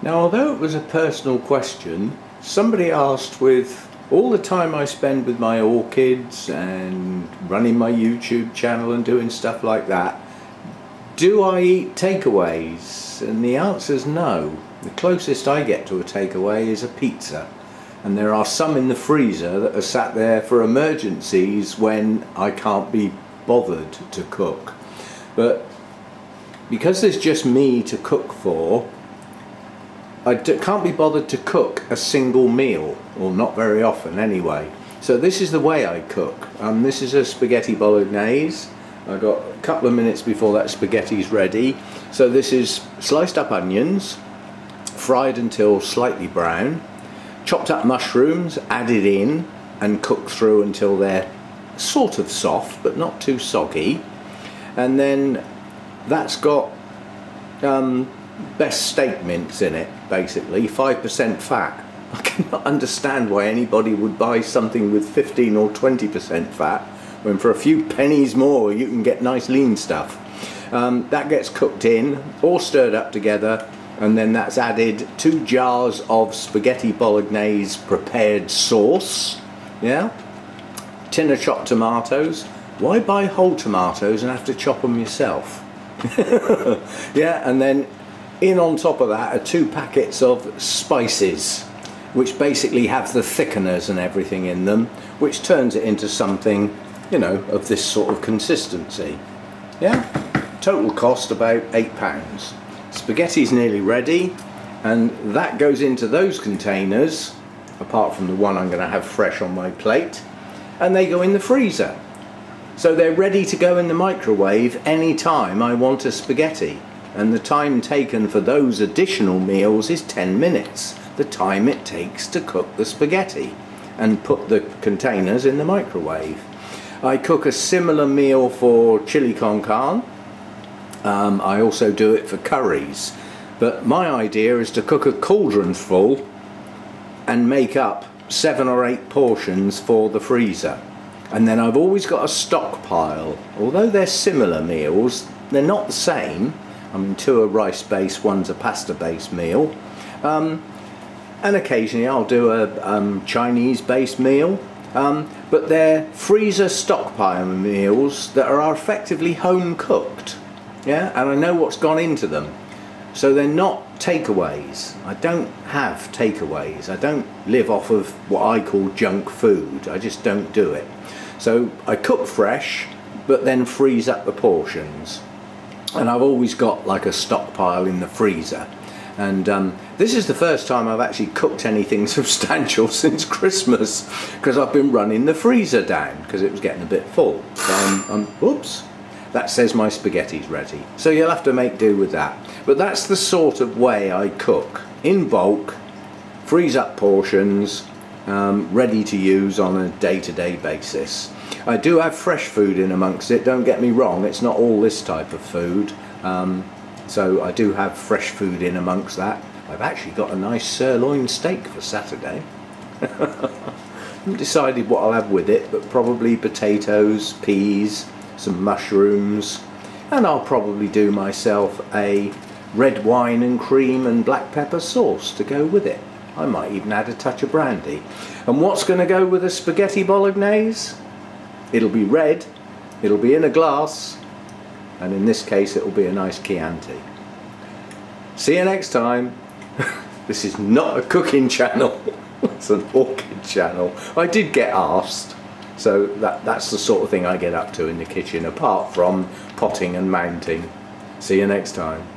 Now, although it was a personal question, somebody asked, with all the time I spend with my orchids and running my YouTube channel and doing stuff like that, do I eat takeaways? And the answer is no. The closest I get to a takeaway is a pizza. And there are some in the freezer that are sat there for emergencies when I can't be bothered to cook. But because there's just me to cook for, I can't be bothered to cook a single meal, or not very often anyway. So this is the way I cook. This is a spaghetti bolognese. I've got a couple of minutes before that spaghetti's ready. So this is sliced up onions, fried until slightly brown, chopped up mushrooms added in and cooked through until they're sort of soft but not too soggy. And then that's got best steak mince in it, basically 5% fat. I cannot understand why anybody would buy something with 15 or 20% fat when for a few pennies more you can get nice lean stuff. That gets cooked in, all stirred up together, and then that's added 2 jars of spaghetti bolognese prepared sauce. Yeah, tin of chopped tomatoes. Why buy whole tomatoes and have to chop them yourself? Yeah, and then in on top of that are 2 packets of spices, which basically have the thickeners and everything in them, which turns it into something, you know, of this sort of consistency. Yeah, total cost about £8. Spaghetti's nearly ready, and that goes into those containers, apart from the one I'm going to have fresh on my plate, and they go in the freezer. So they're ready to go in the microwave any time I want a spaghetti, and the time taken for those additional meals is 10 minutes, the time it takes to cook the spaghetti and put the containers in the microwave. I cook a similar meal for chili con carne. I also do it for curries, but my idea is to cook a cauldron full and make up 7 or 8 portions for the freezer. And then I've always got a stockpile. Although they're similar meals, they're not the same. I mean, 2 are rice-based, 1's a pasta-based meal. And occasionally I'll do a Chinese-based meal. But they're freezer stockpile meals that are effectively home-cooked. Yeah, and I know what's gone into them. So they're not takeaways. I don't have takeaways. I don't live off of what I call junk food. I just don't do it. So I cook fresh, but then freeze up the portions. And I've always got like a stockpile in the freezer. And this is the first time I've actually cooked anything substantial since Christmas, because I've been running the freezer down because it was getting a bit full. So whoops. That says my spaghetti's ready. So you'll have to make do with that. But that's the sort of way I cook. In bulk, freeze up portions, ready to use on a day-to-day basis. I do have fresh food in amongst it, don't get me wrong, it's not all this type of food. So I do have fresh food in amongst that. I've actually got a nice sirloin steak for Saturday. I haven't decided what I'll have with it, but probably potatoes, peas, some mushrooms, and I'll probably do myself a red wine and cream and black pepper sauce to go with it. I might even add a touch of brandy. And what's going to go with a spaghetti bolognese? It'll be red, it'll be in a glass, and in this case it'll be a nice Chianti. See you next time. This is not a cooking channel, it's an orchid channel. I did get asked. So that's the sort of thing I get up to in the kitchen, apart from potting and mounting. See you next time.